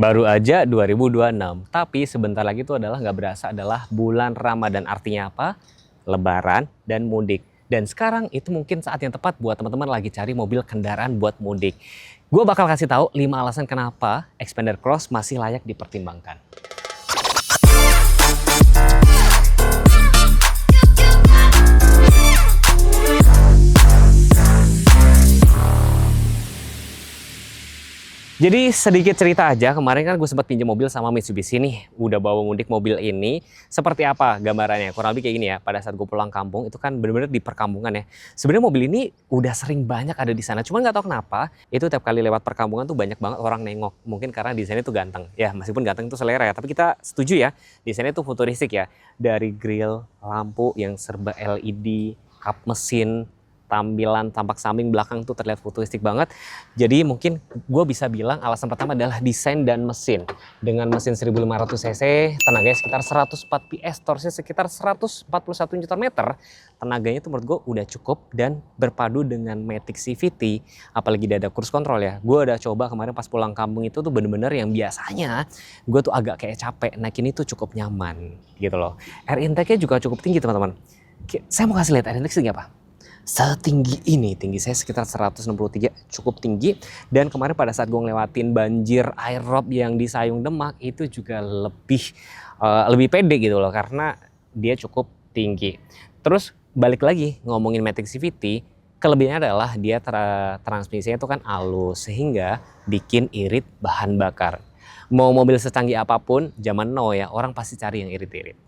Baru aja 2026, tapi sebentar lagi itu adalah nggak berasa adalah bulan Ramadan. Artinya apa? Lebaran dan mudik. Dan sekarang itu mungkin saat yang tepat buat teman-teman lagi cari mobil kendaraan buat mudik. Gue bakal kasih tahu 5 alasan kenapa Xpander Cross masih layak dipertimbangkan. Jadi sedikit cerita aja, kemarin kan gue sempat pinjam mobil sama Mitsubishi nih. Udah bawa mudik mobil ini, seperti apa gambarannya? Kurang lebih kayak gini ya, pada saat gue pulang kampung, itu kan bener-bener di perkampungan ya. Sebenarnya mobil ini udah sering banyak ada di sana, cuman nggak tahu kenapa, itu tiap kali lewat perkampungan tuh banyak banget orang nengok. Mungkin karena desainnya tuh ganteng. Ya, meskipun ganteng itu selera ya, tapi kita setuju ya, desainnya tuh futuristik ya. Dari grill, lampu yang serba LED, kap mesin, tampilan tampak samping belakang tuh terlihat futuristik banget. Jadi mungkin gue bisa bilang alasan pertama adalah desain dan mesin. Dengan mesin 1500 cc, tenaganya sekitar 104 PS, torsinya sekitar 141 Nm. Tenaganya itu menurut gue udah cukup dan berpadu dengan Matic CVT, apalagi dia ada cruise control ya. Gue udah coba kemarin pas pulang kampung itu tuh bener-bener yang biasanya gue tuh agak kayak capek, naik ini tuh cukup nyaman gitu loh. Air intake-nya juga cukup tinggi teman-teman. Saya mau kasih lihat air intake setinggi apa? Setinggi ini, tinggi saya sekitar 163, cukup tinggi. Dan kemarin pada saat gue ngelewatin banjir air rob yang di Sayung Demak itu juga lebih pede gitu loh, karena dia cukup tinggi. Terus balik lagi ngomongin Matic CVT, kelebihannya adalah dia transmisinya itu kan halus sehingga bikin irit bahan bakar. Mau mobil secanggih apapun, zaman now ya, orang pasti cari yang irit-irit.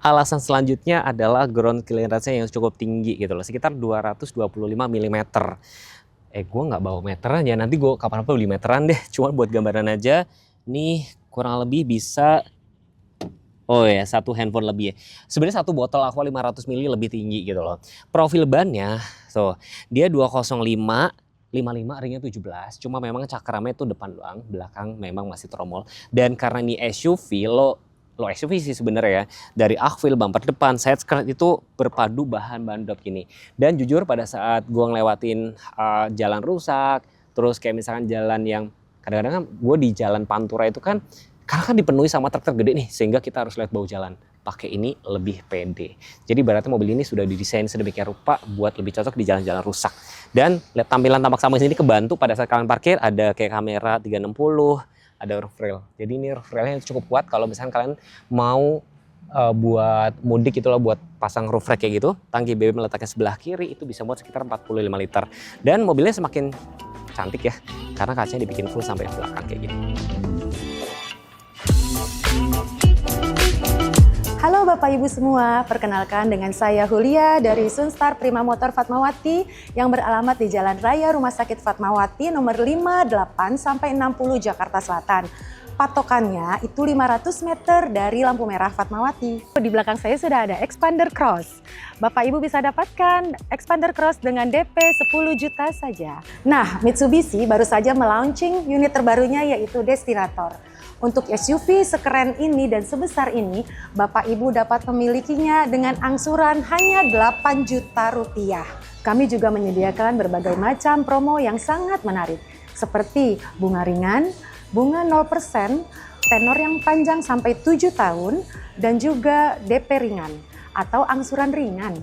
Alasan selanjutnya adalah ground clearance-nya yang cukup tinggi gitu loh, sekitar 225 mm. Gue nggak bawa meteran ya, nanti gue kapan-kapan beli meteran deh. Cuma buat gambaran aja, nih kurang lebih bisa, oh ya, satu handphone lebih ya. Sebenarnya satu botol aqua 500 ml lebih tinggi gitu loh. Profil bannya, so dia 205, 55 ringnya 17, cuma memang cakramnya itu depan doang, belakang memang masih tromol. Dan karena ini SUV, lo SUV sih sebenarnya ya, dari akfil, bumper depan, side skirt itu berpadu bahan bandop gini. Dan jujur pada saat gue ngelewatin jalan rusak, terus kayak misalkan jalan yang kadang-kadang kan gue di jalan Pantura itu kan, karena kan dipenuhi sama truk-truk gede nih, sehingga kita harus lihat bau jalan. Pakai ini lebih pede. Jadi ibaratnya mobil ini sudah didesain sedemikian rupa buat lebih cocok di jalan-jalan rusak. Dan lihat tampilan tampak samping sini kebantu pada saat kalian parkir, ada kayak kamera 360, ada roof rail. Jadi ini roof railnya cukup kuat kalau misalkan kalian mau buat mudik itu loh, buat pasang roof rack kayak gitu. Tangki BBM letaknya sebelah kiri itu bisa muat sekitar 45 liter. Dan mobilnya semakin cantik ya, karena kacanya dibikin full sampai belakang kayak gitu. Halo Bapak Ibu semua, perkenalkan dengan saya Hulia dari Sunstar Prima Motor Fatmawati yang beralamat di Jalan Raya Rumah Sakit Fatmawati nomor 58 sampai 60 Jakarta Selatan. Patokannya itu 500 meter dari lampu merah Fatmawati. Di belakang saya sudah ada Xpander Cross. Bapak Ibu bisa dapatkan Xpander Cross dengan DP 10 juta saja. Nah, Mitsubishi baru saja melaunching unit terbarunya yaitu Destinator. Untuk SUV sekeren ini dan sebesar ini, Bapak Ibu dapat memilikinya dengan angsuran hanya 8 juta rupiah. Kami juga menyediakan berbagai macam promo yang sangat menarik, seperti bunga ringan, bunga 0%, tenor yang panjang sampai 7 tahun, dan juga DP ringan atau angsuran ringan.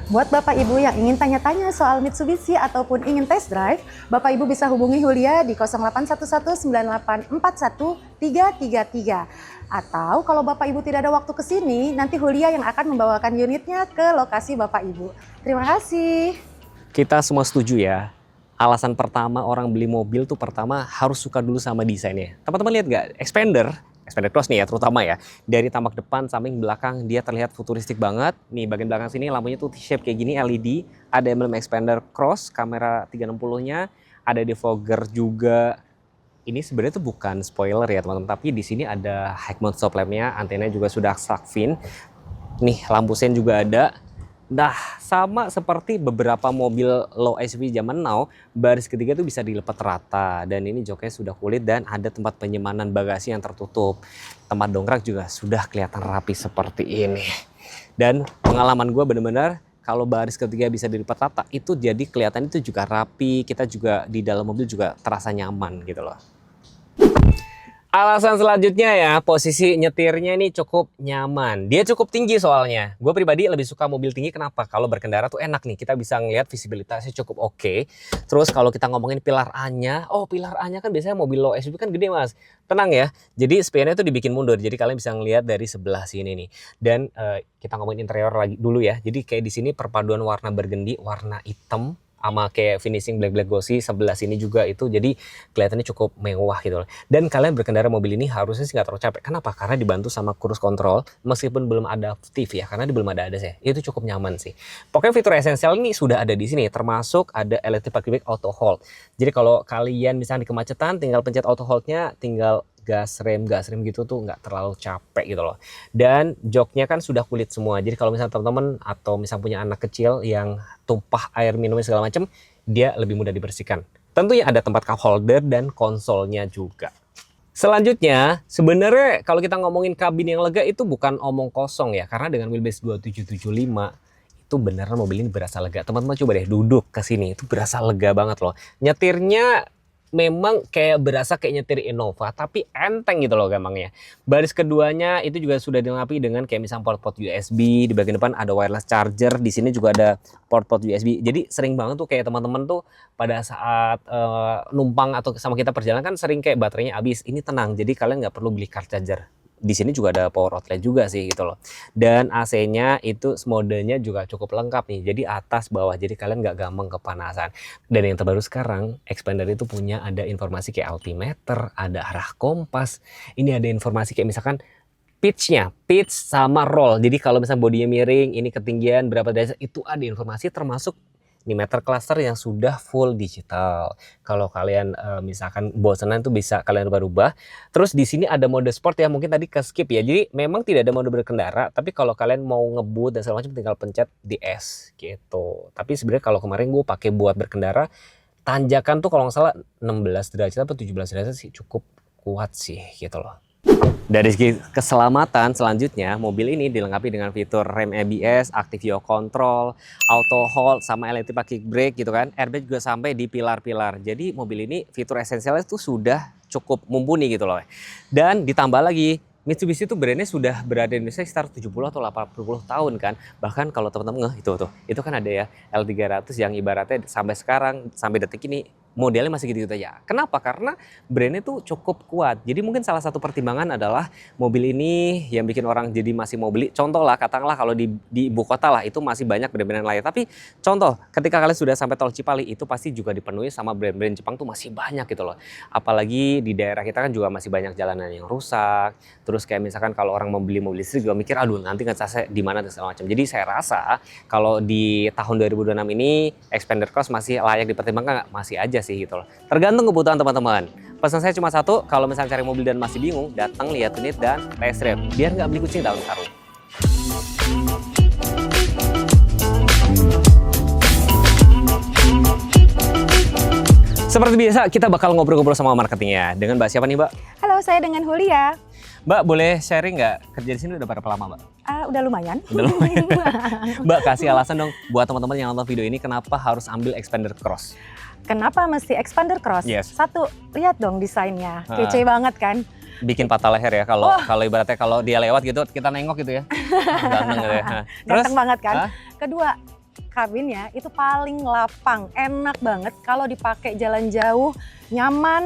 Buat Bapak Ibu yang ingin tanya-tanya soal Mitsubishi ataupun ingin test drive, Bapak Ibu bisa hubungi Hulia di 0811984133. Atau kalau Bapak Ibu tidak ada waktu ke sini, nanti Hulia yang akan membawakan unitnya ke lokasi Bapak Ibu. Terima kasih. Kita semua setuju ya, alasan pertama orang beli mobil tuh pertama harus suka dulu sama desainnya. Teman-teman lihat gak, Xpander Cross nih ya terutama ya, dari tampak depan, samping, belakang dia terlihat futuristik banget. Nih bagian belakang sini lampunya tuh T-shape kayak gini, LED, ada emblem Xpander Cross, kamera 360-nya, ada defogger juga. Ini sebenarnya tuh bukan spoiler ya teman-teman, tapi di sini ada high mount stop lamp-nya, antenanya juga sudah shark fin. Nih lampu sen juga ada. Nah, sama seperti beberapa mobil low SUV zaman now, baris ketiga itu bisa dilipat rata. Dan ini joknya sudah kulit dan ada tempat penyimpanan bagasi yang tertutup. Tempat dongkrak juga sudah kelihatan rapi seperti ini. Dan pengalaman gue bener-bener kalau baris ketiga bisa dilipat rata, itu jadi kelihatan itu juga rapi. Kita juga di dalam mobil juga terasa nyaman gitu loh. Alasan selanjutnya ya, posisi nyetirnya ini cukup nyaman. Dia cukup tinggi soalnya. Gue pribadi lebih suka mobil tinggi, kenapa? Kalau berkendara tuh enak nih, kita bisa ngeliat visibilitasnya cukup oke. Terus kalau kita ngomongin pilar A-nya, pilar A-nya kan biasanya mobil low SUV kan gede mas. Tenang ya, jadi spionnya tuh dibikin mundur, jadi kalian bisa ngeliat dari sebelah sini nih. Dan kita ngomongin interior lagi dulu ya, jadi kayak di sini perpaduan warna burgundy, warna hitam, sama kayak finishing black glossy sebelah sini juga itu, jadi kelihatannya cukup mewah gitu loh. Dan kalian berkendara mobil ini harusnya sih nggak terlalu capek. Kenapa? Karena dibantu sama cruise control, meskipun belum adaptif ya, karena belum ada ADAS ya. Itu cukup nyaman sih. Pokoknya fitur esensial ini sudah ada di sini, termasuk ada electric parking brake auto hold. Jadi kalau kalian misalnya di kemacetan, tinggal pencet auto hold-nya, tinggal gas rem gitu tuh nggak terlalu capek gitu loh. Dan joknya kan sudah kulit semua. Jadi kalau misalnya teman-teman atau misalnya punya anak kecil yang tumpah air minumnya segala macam, dia lebih mudah dibersihkan. Tentunya ada tempat cup holder dan konsolnya juga. Selanjutnya, sebenarnya kalau kita ngomongin kabin yang lega itu bukan omong kosong ya, karena dengan wheelbase 2775 itu beneran mobil ini berasa lega. Teman-teman coba deh duduk ke sini, itu berasa lega banget loh. Nyetirnya memang kayak berasa kayak nyetir Innova, tapi enteng gitu loh gampangnya. Baris keduanya itu juga sudah dilengkapi dengan kayak misalnya port-port USB, di bagian depan ada wireless charger, di sini juga ada port-port USB. Jadi sering banget tuh kayak teman-teman tuh pada saat numpang atau sama kita perjalanan kan sering kayak baterainya habis. Ini tenang, jadi kalian nggak perlu beli car charger. Di sini juga ada power outlet juga sih gitu loh. Dan AC-nya itu modenya juga cukup lengkap nih. Jadi atas bawah, jadi kalian nggak gampang kepanasan. Dan yang terbaru sekarang, Xpander itu punya ada informasi kayak altimeter, ada arah kompas. Ini ada informasi kayak misalkan pitch sama roll. Jadi kalau misalnya bodinya miring, ini ketinggian berapa derajat, itu ada informasi, termasuk ini meter cluster yang sudah full digital. Kalau kalian misalkan bosanan tuh bisa kalian rubah-rubah. Terus di sini ada mode sport yang mungkin tadi ke skip ya. Jadi memang tidak ada mode berkendara, tapi kalau kalian mau ngebut dan segala macam tinggal pencet di S gitu. Tapi sebenarnya kalau kemarin gue pakai buat berkendara, tanjakan tuh kalau nggak salah 16 derajat atau 17 derajat sih cukup kuat sih gitu loh. Dari segi keselamatan selanjutnya, mobil ini dilengkapi dengan fitur rem ABS, active yaw control, auto hold, sama electric parking brake gitu kan. Airbag juga sampai di pilar-pilar. Jadi mobil ini fitur esensialnya itu sudah cukup mumpuni gitu loh. Dan ditambah lagi, Mitsubishi itu brandnya sudah berada di Indonesia sekitar 70 atau 80 tahun kan. Bahkan kalau teman-teman ngeh itu kan ada ya L300 yang ibaratnya sampai sekarang, sampai detik ini modelnya masih gitu-gitu aja. Kenapa? Karena brandnya tuh cukup kuat. Jadi mungkin salah satu pertimbangan adalah mobil ini yang bikin orang jadi masih mau beli. Contoh lah, katakanlah kalau di ibu kota lah itu masih banyak brand-brand lain. Tapi contoh, ketika kalian sudah sampai tol Cipali itu pasti juga dipenuhi sama brand-brand Jepang tuh masih banyak gitu loh. Apalagi di daerah kita kan juga masih banyak jalanan yang rusak. Terus kayak misalkan kalau orang mau beli mobil listrik juga mikir, aduh nanti ngecasnya di mana dan segala macam. Jadi saya rasa kalau di tahun 2026 ini Xpander Cross masih layak dipertimbangkan, masih aja sih gitu loh. Tergantung kebutuhan teman-teman. Pesan saya cuma satu, kalau misalnya cari mobil dan masih bingung, datang lihat unit dan test drive. Biar nggak beli kucing dalam karung. Seperti biasa, kita bakal ngobrol-ngobrol sama marketingnya. Dengan Mbak siapa nih, Mbak? Halo, saya dengan Hulia. Mbak, boleh sharing nggak kerja di sini udah berapa lama, Mbak? Udah lumayan. Udah lumayan. Mbak, kasih alasan dong buat teman-teman yang nonton video ini kenapa harus ambil Xpander Cross. Kenapa mesti Xpander Cross? Yes. Satu, lihat dong desainnya, kece banget kan? Bikin patah leher ya kalau ibaratnya kalau dia lewat gitu kita nengok gitu ya. Ganteng gitu ya. Ganteng banget kan? Kedua, kabinnya itu paling lapang, enak banget kalau dipakai jalan jauh, nyaman,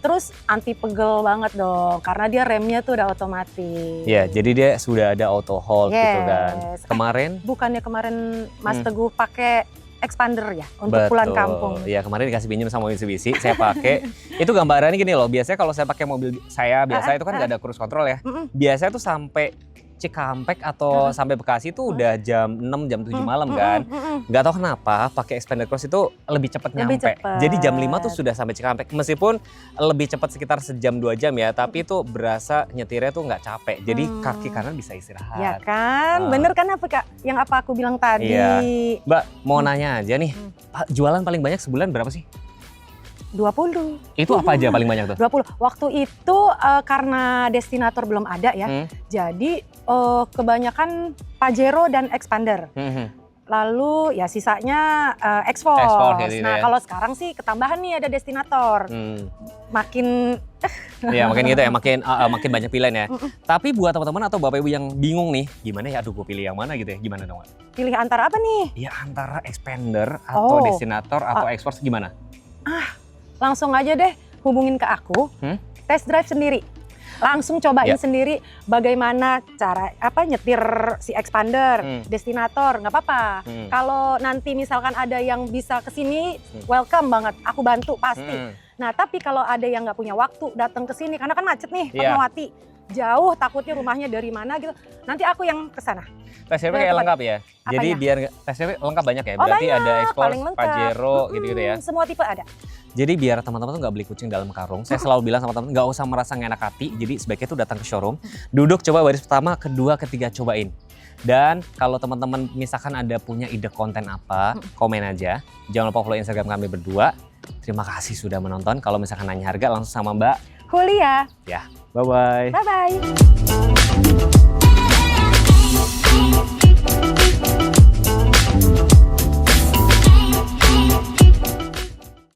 terus anti pegel banget dong, karena dia remnya tuh udah otomatis. Ya, jadi dia sudah ada auto hold gitu kan. Kemarin? Bukannya kemarin Mas Teguh pakai Xpander ya untuk pulang kampung. Iya, kemarin dikasih pinjam sama Mitsubishi, saya pakai. Itu gambarannya gini loh, biasanya kalau saya pakai mobil saya biasa itu kan nggak ada cruise control ya. Biasanya tuh sampai Cikampek atau sampai Bekasi itu udah jam 6, jam 7 malam kan. Nggak tahu kenapa pakai Xpander Cross itu lebih cepat nyampe. Jadi jam 5 tuh sudah sampai Cikampek. Meskipun lebih cepat sekitar sejam 2 jam ya, tapi itu berasa nyetirnya tuh nggak capek. Jadi kaki kanan bisa istirahat. Ya kan, bener kan yang apa aku bilang tadi. Iya. Mbak, mau nanya aja nih, jualan paling banyak sebulan berapa sih? 20. Itu apa aja paling banyak tuh? 20. Waktu itu karena destinator belum ada ya, jadi kebanyakan Pajero dan Xpander. Lalu ya sisanya X-Force. Nah kalau sekarang sih ketambahan nih ada destinator. Makin Iya, makin gitu ya, makin banyak pilihan ya. Tapi buat teman-teman atau Bapak Ibu yang bingung nih, gimana ya, aduh gue pilih yang mana gitu ya, gimana dong? Pilih antara apa nih? Ya antara expander atau destinator atau export gimana? Langsung aja deh hubungin ke aku, test drive sendiri. Langsung cobain sendiri bagaimana cara nyetir si expander, destinator, nggak apa-apa. Kalau nanti misalkan ada yang bisa kesini, welcome banget, aku bantu pasti. Nah tapi kalau ada yang nggak punya waktu datang ke sini, karena kan macet nih, Fatmawati, jauh takutnya rumahnya dari mana gitu, nanti aku yang kesana. Tes drive kayak lengkap ya? Jadi biar tes drive lengkap banyak ya? Berarti banyak, ada Export, Pajero gitu-gitu ya? Semua tipe ada. Jadi biar teman-teman tuh nggak beli kucing dalam karung, saya selalu bilang sama teman-teman nggak usah merasa nggak enak hati, jadi sebaiknya tuh datang ke showroom, duduk coba baris pertama, kedua, ketiga cobain. Dan kalau teman-teman misalkan ada punya ide konten apa, komen aja. Jangan lupa follow Instagram kami berdua. Terima kasih sudah menonton. Kalau misalkan nanya harga langsung sama Mbak Hulia. Ya, bye-bye. Bye-bye.